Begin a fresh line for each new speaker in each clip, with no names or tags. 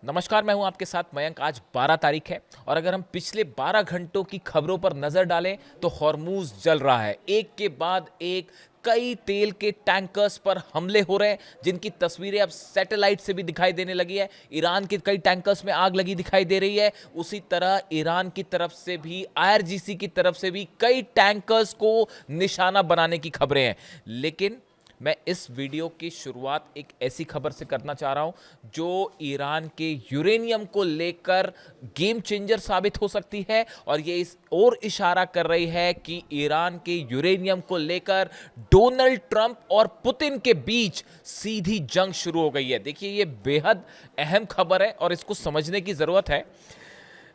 नमस्कार, मैं हूं आपके साथ मयंक। आज 12 तारीख है और अगर हम पिछले 12 घंटों की खबरों पर नजर डालें तो हॉर्मूज जल रहा है। एक के बाद एक कई तेल के टैंकर्स पर हमले हो रहे हैं, जिनकी तस्वीरें अब सैटेलाइट से भी दिखाई देने लगी है। ईरान के कई टैंकर्स में आग लगी दिखाई दे रही है। उसी तरह ईरान की तरफ से भी, आईआरजीसी की तरफ से भी कई टैंकर्स को निशाना बनाने की खबरें हैं। लेकिन मैं इस वीडियो की शुरुआत एक ऐसी खबर से करना चाह रहा हूं जो ईरान के यूरेनियम को लेकर गेम चेंजर साबित हो सकती है, और ये इस और इशारा कर रही है कि ईरान के यूरेनियम को लेकर डोनाल्ड ट्रंप और पुतिन के बीच सीधी जंग शुरू हो गई है। देखिए, ये बेहद अहम खबर है और इसको समझने की जरूरत है।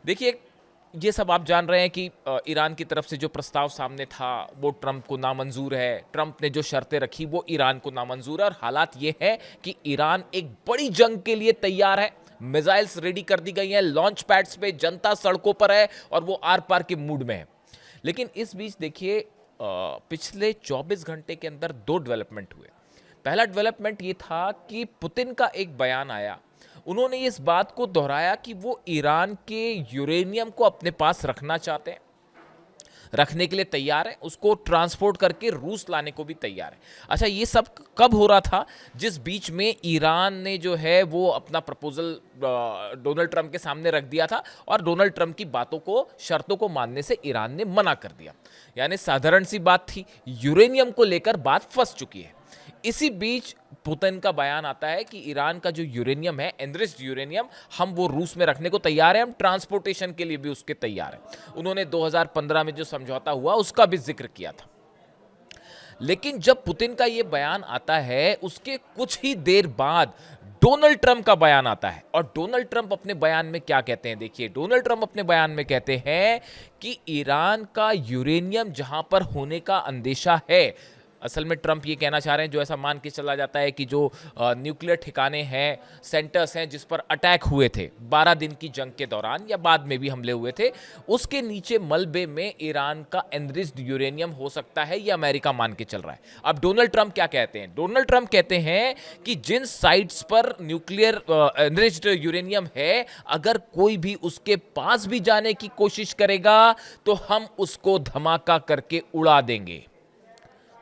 देखिए, ये सब आप जान रहे हैं कि ईरान की तरफ से जो प्रस्ताव सामने था वो ट्रंप को नामंजूर है। ट्रंप ने जो शर्तें रखी वो ईरान को नामंजूर है, और हालात ये है कि ईरान एक बड़ी जंग के लिए तैयार है। मिसाइल्स रेडी कर दी गई हैं, लॉन्च पैड्स पे, जनता सड़कों पर है और वो आर पार के मूड में है। लेकिन इस बीच देखिए, पिछले 24 घंटे के अंदर दो डेवलपमेंट हुए। पहला डेवलपमेंट ये था कि पुतिन का एक बयान आया। उन्होंने इस बात को दोहराया कि वो ईरान के यूरेनियम को अपने पास रखना चाहते हैं, रखने के लिए तैयार है, उसको ट्रांसपोर्ट करके रूस लाने को भी तैयार है। अच्छा, ये सब कब हो रहा था? जिस बीच में ईरान ने जो है वो अपना प्रपोजल डोनाल्ड ट्रंप के सामने रख दिया था, और डोनाल्ड ट्रंप की बातों को, शर्तों को मानने से ईरान ने मना कर दिया। यानी साधारण सी बात थी, यूरेनियम को लेकर बात फंस चुकी है। इसी बीच पुतिन का बयान आता है कि ईरान का जो यूरेनियम है, एनरिच्ड यूरेनियम, हम वो रूस में रखने को तैयार हैं, हम ट्रांसपोर्टेशन के लिए भी उसके तैयार हैं। उन्होंने 2015 में जो समझौता हुआ उसका भी जिक्र किया था। लेकिन जब पुतिन का ये बयान आता है, उसके कुछ ही देर बाद डोनाल्ड ट्रंप का बयान आता है। और डोनाल्ड ट्रंप अपने बयान में क्या कहते हैं? देखिए, डोनाल्ड ट्रंप अपने बयान में कहते हैं कि ईरान का यूरेनियम जहां पर होने का अंदेशा है, असल में ट्रंप ये कहना चाह रहे हैं, जो ऐसा मान के चला जाता है कि जो न्यूक्लियर ठिकाने हैं, सेंटर्स हैं जिस पर अटैक हुए थे 12 दिन की जंग के दौरान, या बाद में भी हमले हुए थे, उसके नीचे मलबे में ईरान का एनरिच्ड यूरेनियम हो सकता है, ये अमेरिका मान के चल रहा है। अब डोनाल्ड ट्रंप क्या कहते हैं? डोनाल्ड ट्रंप कहते हैं कि जिन साइट्स पर न्यूक्लियर एनरिच्ड यूरेनियम है, अगर कोई भी उसके पास भी जाने की कोशिश करेगा तो हम उसको धमाका करके उड़ा देंगे।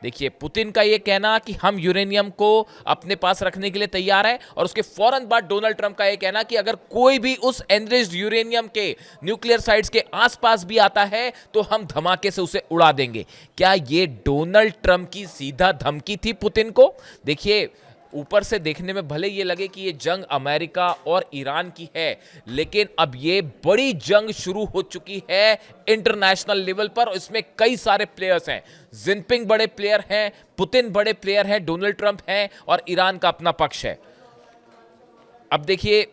देखिए, पुतिन का यह कहना कि हम यूरेनियम को अपने पास रखने के लिए तैयार हैं, और उसके फौरन बाद डोनाल्ड ट्रंप का यह कहना कि अगर कोई भी उस एनरिच्ड यूरेनियम के न्यूक्लियर साइट्स के आसपास भी आता है तो हम धमाके से उसे उड़ा देंगे। क्या यह डोनाल्ड ट्रंप की सीधा धमकी थी पुतिन को? देखिए, ऊपर से देखने में भले ये लगे कि ये जंग अमेरिका और ईरान की है, लेकिन अब ये बड़ी जंग शुरू हो चुकी है इंटरनेशनल लेवल पर। इसमें कई सारे प्लेयर्स हैं। जिनपिंग बड़े प्लेयर हैं, पुतिन बड़े प्लेयर हैं, डोनाल्ड ट्रंप हैं, और ईरान का अपना पक्ष है। अब देखिए,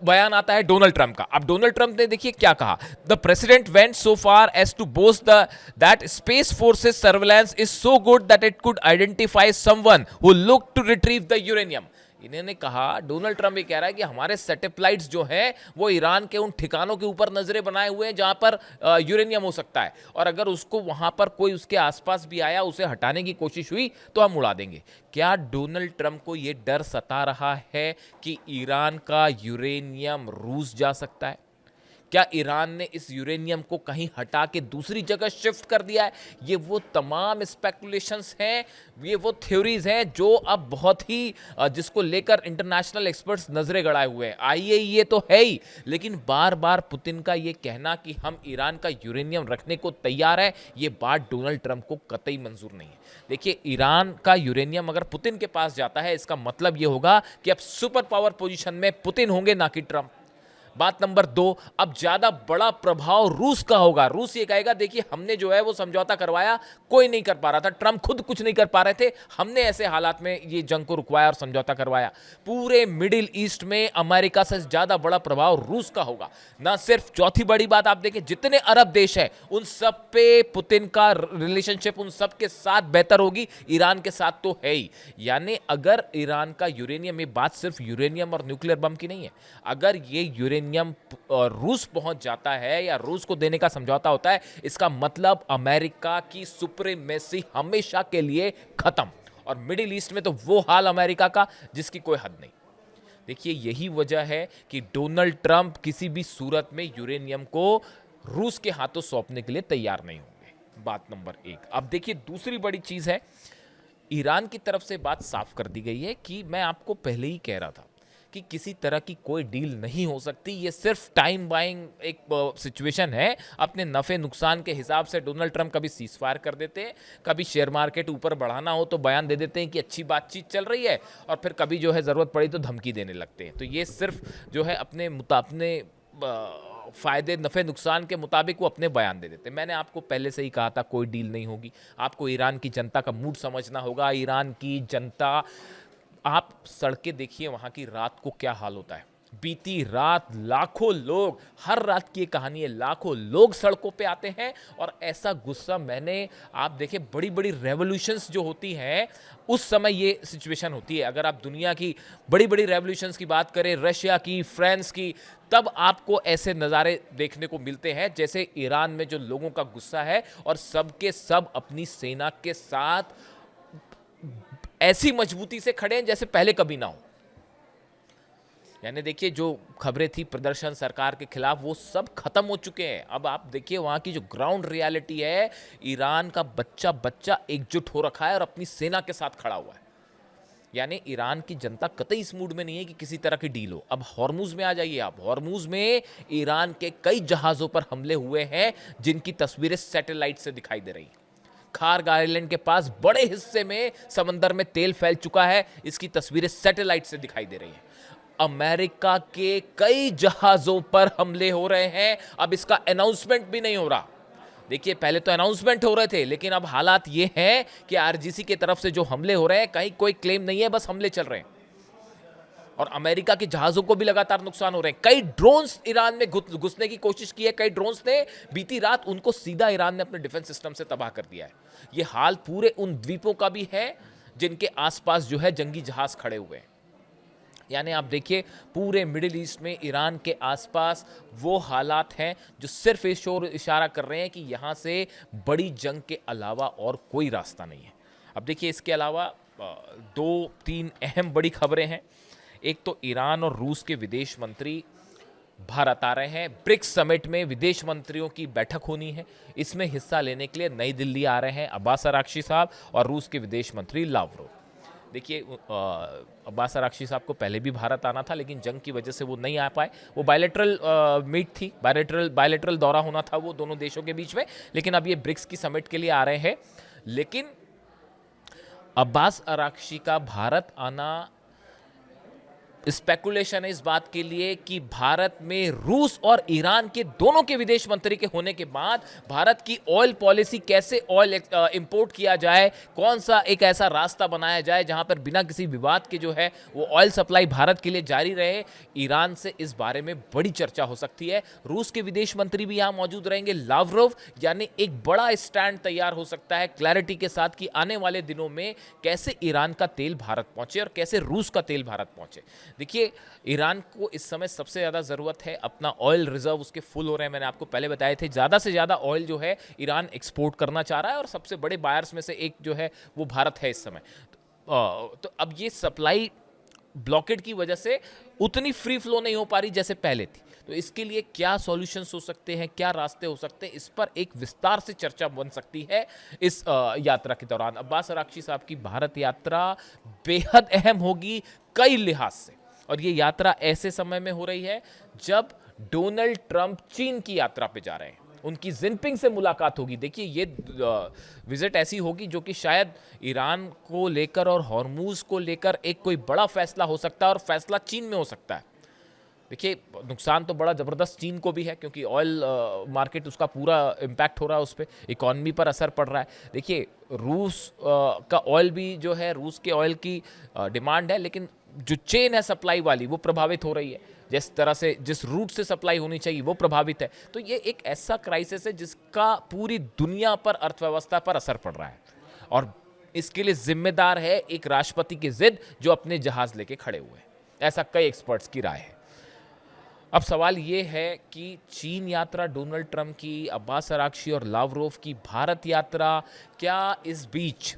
बयान आता है डोनाल्ड ट्रंप का। अब डोनाल्ड ट्रंप ने देखिए क्या कहा। The president went so far as to boast that space forces surveillance is so good that it could identify someone who look to retrieve the uranium. इन्होंने कहा, डोनाल्ड ट्रंप ये कह रहा है कि हमारे सैटेलाइट्स जो हैं वो ईरान के उन ठिकानों के ऊपर नजरें बनाए हुए हैं जहां पर यूरेनियम हो सकता है, और अगर उसको वहां पर कोई उसके आसपास भी आया, उसे हटाने की कोशिश हुई तो हम उड़ा देंगे। क्या डोनाल्ड ट्रंप को यह डर सता रहा है कि ईरान का यूरेनियम रूस जा सकता है? क्या ईरान ने इस यूरेनियम को कहीं हटा के दूसरी जगह शिफ्ट कर दिया है? ये वो तमाम स्पेकुलेशंस हैं, ये वो थ्योरीज हैं जो अब बहुत ही जिसको लेकर इंटरनेशनल एक्सपर्ट्स नजरें गड़ाए हुए हैं। आईएईए तो है ही, लेकिन बार बार पुतिन का ये कहना कि हम ईरान का यूरेनियम रखने को तैयार है, ये बात डोनाल्ड ट्रंप को कतई मंजूर नहीं है। देखिए, ईरान का यूरेनियम अगर पुतिन के पास जाता है, इसका मतलब ये होगा कि अब सुपर पावर पोजीशन में पुतिन होंगे, ना कि ट्रंप। बात नंबर 2, अब ज्यादा बड़ा प्रभाव रूस का होगा। रूस ये कहेगा, देखिए हमने जो है वो समझौता करवाया, कोई नहीं कर पा रहा था, ट्रंप खुद कुछ नहीं कर पा रहे थे, हमने ऐसे हालात में ये जंग को रुकवाया और समझौता करवाया। पूरे मिडिल ईस्ट में अमेरिका से ज्यादा बड़ा प्रभाव रूस का होगा। ना सिर्फ, चौथी बड़ी बात आप देखें, जितने अरब देश हैं उन सब पे पुतिन का रिलेशनशिप उन सब के साथ बेहतर होगी, ईरान के साथ तो है ही। यानी अगर ईरान का यूरेनियम, ये बात सिर्फ यूरेनियम और न्यूक्लियर बम की नहीं है, अगर ये यूरेनियम रूस पहुंच जाता है या रूस को देने का समझौता होता है, इसका मतलब अमेरिका की सुप्रीमेसी हमेशा के लिए खत्म। और मिडिल ईस्ट में तो वो हाल अमेरिका का जिसकी कोई हद नहीं। देखिए यही वजह है कि डोनाल्ड ट्रंप किसी भी सूरत में यूरेनियम को रूस के हाथों सौंपने के लिए तैयार नहीं होंगे। बात नंबर एक। अब देखिए दूसरी बड़ी चीज है, ईरान की तरफ से बात साफ कर दी गई है कि मैं आपको पहले ही कह रहा था कि किसी तरह की कोई डील नहीं हो सकती, ये सिर्फ टाइम बाइंग एक सिचुएशन है। अपने नफे नुकसान के हिसाब से डोनाल्ड ट्रंप कभी सीज फायर कर देते हैं, कभी शेयर मार्केट ऊपर बढ़ाना हो तो बयान दे देते हैं कि अच्छी बातचीत चल रही है, और फिर कभी जो है ज़रूरत पड़ी तो धमकी देने लगते हैं। तो ये सिर्फ जो है अपने फायदे नफे नुकसान के मुताबिक वो अपने बयान दे देते। मैंने आपको पहले से ही कहा था कोई डील नहीं होगी। आपको ईरान की जनता का मूड समझना होगा। ईरान की जनता, आप सड़कें देखिए वहाँ की रात को क्या हाल होता है। बीती रात लाखों लोग, हर रात की ये कहानी है, लाखों लोग सड़कों पे आते हैं और ऐसा गुस्सा मैंने, आप देखें बड़ी बड़ी रेवोल्यूशंस जो होती हैं उस समय ये सिचुएशन होती है। अगर आप दुनिया की बड़ी बड़ी रेवोल्यूशंस की बात करें, रशिया की, फ्रांस की, तब आपको ऐसे नज़ारे देखने को मिलते हैं जैसे ईरान में जो लोगों का गुस्सा है, और सबके सब अपनी सेना के साथ ऐसी मजबूती से खड़े हैं जैसे पहले कभी ना हो। यानी देखिए जो खबरें थी प्रदर्शन सरकार के खिलाफ, वो सब खत्म हो चुके हैं। अब आप देखिए वहां की जो ग्राउंड रियलिटी है, ईरान का बच्चा बच्चा एकजुट हो रखा है और अपनी सेना के साथ खड़ा हुआ है। यानी ईरान की जनता कतई इस मूड में नहीं है कि किसी तरह की डील हो। अब हॉर्मुज में आ जाइए आप। हॉर्मुज में ईरान के कई जहाजों पर हमले हुए हैं जिनकी तस्वीरें सैटेलाइट से दिखाई दे रही। खार्ग आइलैंड के पास बड़े हिस्से में समंदर में तेल फैल चुका है, इसकी तस्वीरें सैटेलाइट से दिखाई दे रही हैं। अमेरिका के कई जहाजों पर हमले हो रहे हैं, अब इसका अनाउंसमेंट भी नहीं हो रहा। देखिए पहले तो अनाउंसमेंट हो रहे थे, लेकिन अब हालात ये हैं कि आरजीसी की तरफ से जो हमले हो रहे हैं, कहीं कोई क्लेम नहीं है, बस हमले चल रहे हैं। और अमेरिका के जहाजों को भी लगातार नुकसान हो रहे हैं। कई ड्रोन्स ईरान में घुसने की कोशिश की है, कई ड्रोन्स ने बीती रात उनको सीधा ईरान ने अपने डिफेंस सिस्टम से तबाह कर दिया है। ये हाल पूरे उन द्वीपों का भी है जिनके आसपास जो है जंगी जहाज खड़े हुए हैं। यानी आप देखिए पूरे मिडिल ईस्ट में ईरान के आसपास वो हालात हैं जो सिर्फ इस ओर इशारा कर रहे हैं कि यहाँ से बड़ी जंग के अलावा और कोई रास्ता नहीं है। अब देखिए इसके अलावा दो तीन अहम बड़ी खबरें हैं। एक तो ईरान और रूस के विदेश मंत्री भारत आ रहे हैं। ब्रिक्स समिट में विदेश मंत्रियों की बैठक होनी है। इसमें हिस्सा लेने के लिए नई दिल्ली आ रहे हैं अब्बास अराक्ची साहब और रूस के विदेश मंत्री लावरोव। देखिए अब्बास अराक्ची साहब को पहले भी भारत आना था, लेकिन जंग की वजह से वो नहीं आ पाए। वो बायलैटरल मीट थी, बायलैटरल दौरा होना था वो दोनों देशों के बीच में, लेकिन अब ये ब्रिक्स की समिट के लिए आ रहे हैं। लेकिन अब्बास अराक्ची का भारत आना स्पेकुलेशन है इस बात के लिए कि भारत में रूस और ईरान के दोनों के विदेश मंत्री के होने के बाद भारत की ऑयल पॉलिसी, कैसे ऑयल इंपोर्ट किया जाए, कौन सा एक ऐसा रास्ता बनाया जाए जहां पर बिना किसी विवाद के जो है वो ऑयल सप्लाई भारत के लिए जारी रहे, ईरान से इस बारे में बड़ी चर्चा हो सकती है। रूस के विदेश मंत्री भी यहां मौजूद रहेंगे, लावरोव। यानी एक बड़ा स्टैंड तैयार हो सकता है क्लैरिटी के साथ कि आने वाले दिनों में कैसे ईरान का तेल भारत पहुंचे और कैसे रूस का तेल भारत पहुंचे। देखिए ईरान को इस समय सबसे ज़्यादा ज़रूरत है, अपना ऑयल रिजर्व उसके फुल हो रहे हैं। मैंने आपको पहले बताए थे ज़्यादा से ज़्यादा ऑयल जो है ईरान एक्सपोर्ट करना चाह रहा है और सबसे बड़े बायर्स में से एक जो है वो भारत है इस समय। तो अब ये सप्लाई ब्लॉकेड की वजह से उतनी फ्री फ्लो नहीं हो पा रही जैसे पहले थी। तो इसके लिए क्या सॉल्यूशंस हो सकते हैं, क्या रास्ते हो सकते हैं, इस पर एक विस्तार से चर्चा बन सकती है इस यात्रा के दौरान। अब्बास अराक्ची साहब की भारत यात्रा बेहद अहम होगी कई लिहाज से, और ये यात्रा ऐसे समय में हो रही है जब डोनाल्ड ट्रंप चीन की यात्रा पे जा रहे हैं। उनकी जिनपिंग से मुलाकात होगी। देखिए ये विजिट ऐसी होगी जो कि शायद ईरान को लेकर और हॉर्मूज को लेकर एक कोई बड़ा फैसला हो सकता है, और फैसला चीन में हो सकता है। देखिए नुकसान तो बड़ा ज़बरदस्त चीन को भी है, क्योंकि ऑयल मार्केट उसका पूरा इम्पैक्ट हो रहा है, उस पर इकॉनमी पर असर पड़ रहा है। देखिए रूस का ऑयल भी जो है, रूस के ऑयल की डिमांड है, लेकिन जो चेन है सप्लाई वाली वो प्रभावित हो रही है। जिस तरह से, जिस रूट से सप्लाई होनी चाहिए वो प्रभावित है। तो ये एक ऐसा क्राइसिस है जिसका पूरी दुनिया पर, अर्थव्यवस्था पर असर पड़ रहा है, और इसके लिए जिम्मेदार है एक राष्ट्रपति की जिद जो अपने जहाज लेके खड़े हुए हैं। ऐसा कई एक्सपर्ट्स की राय है। अब सवाल ये है कि चीन यात्रा डोनाल्ड ट्रंप की, अब्बास अराक्ची और लावरोव की भारत यात्रा, क्या इस बीच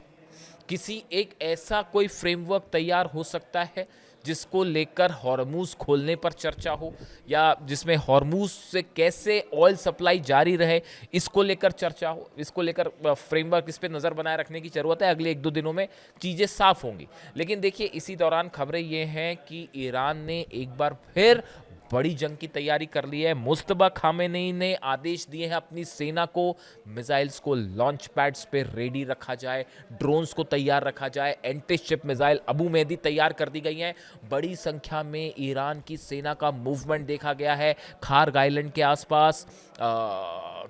किसी एक ऐसा कोई फ्रेमवर्क तैयार हो सकता है जिसको लेकर हॉर्मूज खोलने पर चर्चा हो, या जिसमें हॉर्मूज से कैसे ऑयल सप्लाई जारी रहे इसको लेकर चर्चा हो, इसको लेकर फ्रेमवर्क, इस पर नज़र बनाए रखने की ज़रूरत है। अगले 1-2 दिनों में चीज़ें साफ होंगी। लेकिन देखिए, इसी दौरान खबरें ये हैं कि ईरान ने एक बार फिर बड़ी जंग की तैयारी कर ली है। मुस्तबा खामेनेई ने आदेश दिए हैं अपनी सेना को, मिसाइल्स को लॉन्च पैड्स पे रेडी रखा जाए, ड्रोन्स को तैयार रखा जाए, anti ship missile Abu Mahdi तैयार कर दी गई हैं। बड़ी संख्या में ईरान की सेना का मूवमेंट देखा गया है खार्ग आइलैंड के आसपास,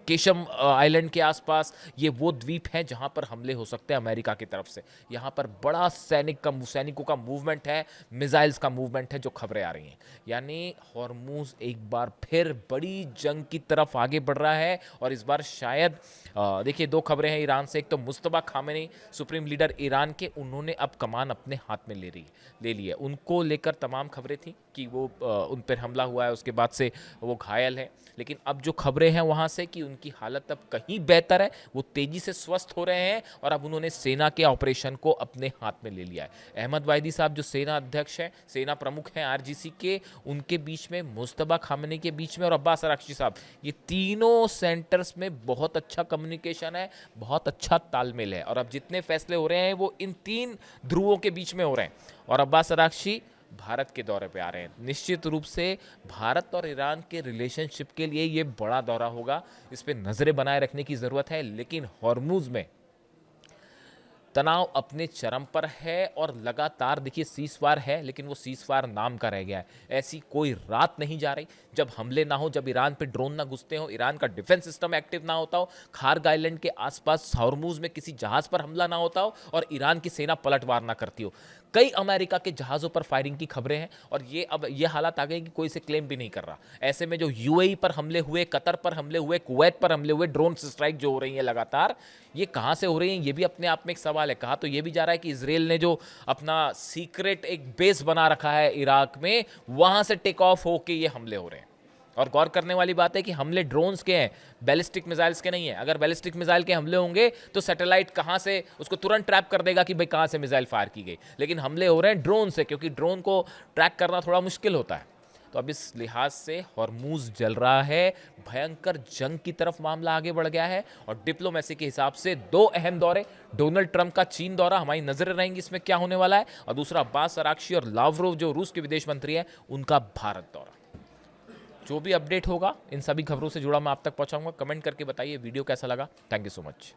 केशम आइलैंड के आसपास। ये वो द्वीप हैं जहां पर हमले हो सकते हैं अमेरिका की तरफ से। यहां पर बड़ा सैनिकों का मूवमेंट है, मिसाइल्स का मूवमेंट है, जो खबरें आ रही हैं। यानी हॉर्मूज एक बार फिर बड़ी जंग की तरफ आगे बढ़ रहा है। और इस बार शायद देखिए, 2 खबरें हैं ईरान से। एक तो मुस्तबा खामेनेई, सुप्रीम लीडर ईरान के, उन्होंने अब कमान अपने हाथ में ले ली है। उनको लेकर तमाम खबरें थी कि वो उन पर हमला हुआ है, उसके बाद से वो घायल है। लेकिन अब जो खबरें हैं वहाँ से कि उनकी हालत अब कहीं बेहतर है, वो तेज़ी से स्वस्थ हो रहे हैं और अब उन्होंने सेना के ऑपरेशन को अपने हाथ में ले लिया है। अहमद वाहिदी साहब जो सेना अध्यक्ष हैं, सेना प्रमुख हैं आरजीसी के, उनके बीच में, मुस्तबा खामेनेई के बीच में और अब्बास अराक्ची साहब, ये तीनों सेंटर्स में बहुत अच्छा कम्युनिकेशन है, बहुत अच्छा तालमेल है। और अब जितने फैसले हो रहे हैं वो इन 3 ध्रुवों के बीच में हो रहे हैं। और अब्बास अराक्ची भारत के दौरे पे आ रहे हैं। निश्चित रूप से भारत और ईरान के रिलेशनशिप के लिए ये बड़ा दौरा होगा, इस पे नजरें बनाए रखने की ज़रूरत है। लेकिन हॉर्मूज में तनाव अपने चरम पर है और लगातार देखिए सीज़फायर है, लेकिन वो सीज़फायर नाम का रह गया है। ऐसी कोई रात नहीं जा रही जब हमले ना हो, जब ईरान पे ड्रोन ना घुसते हो, ईरान का डिफेंस सिस्टम एक्टिव ना होता हो, खार्ग आइलैंड के आसपास हॉर्मूज में किसी जहाज पर हमला ना होता हो और ईरान की सेना पलटवार ना करती हो। कई अमेरिका के जहाज़ों पर फायरिंग की खबरें हैं और ये अब ये हालात आ गए कि कोई इसे क्लेम भी नहीं कर रहा। ऐसे में जो यूएई पर हमले हुए, कतर पर हमले हुए, कुवैत पर हमले हुए, ड्रोन स्ट्राइक जो हो रही है लगातार, ये कहाँ से हो रही हैं, ये भी अपने आप में एक सवाल है। कहा तो ये भी जा रहा है कि इजराइल ने जो अपना सीक्रेट एक बेस बना रखा है इराक में, वहाँ से टेक ऑफ होके ये हमले हो रहे हैं। और गौर करने वाली बात है कि हमले ड्रोन्स के हैं, बैलिस्टिक मिसाइल्स के नहीं है। अगर बैलिस्टिक मिसाइल के हमले होंगे तो सैटेलाइट कहां से उसको तुरंत ट्रैप कर देगा कि भाई कहां से मिसाइल फायर की गई। लेकिन हमले हो रहे हैं ड्रोन से, क्योंकि ड्रोन को ट्रैक करना थोड़ा मुश्किल होता है। तो अब इस लिहाज से हॉर्मूज जल रहा है, भयंकर जंग की तरफ मामला आगे बढ़ गया है। और डिप्लोमेसी के हिसाब से 2 अहम दौरे, डोनाल्ड ट्रंप का चीन दौरा, हमारी नजरें रहेंगी इसमें क्या होने वाला है, और दूसरा अब्बास अराक्ची और लावरोव जो रूस के विदेश मंत्री हैं, उनका भारत दौरा। जो भी अपडेट होगा इन सभी खबरों से जुड़ा मैं आप तक पहुंचाऊंगा। कमेंट करके बताइए वीडियो कैसा लगा। Thank you so much.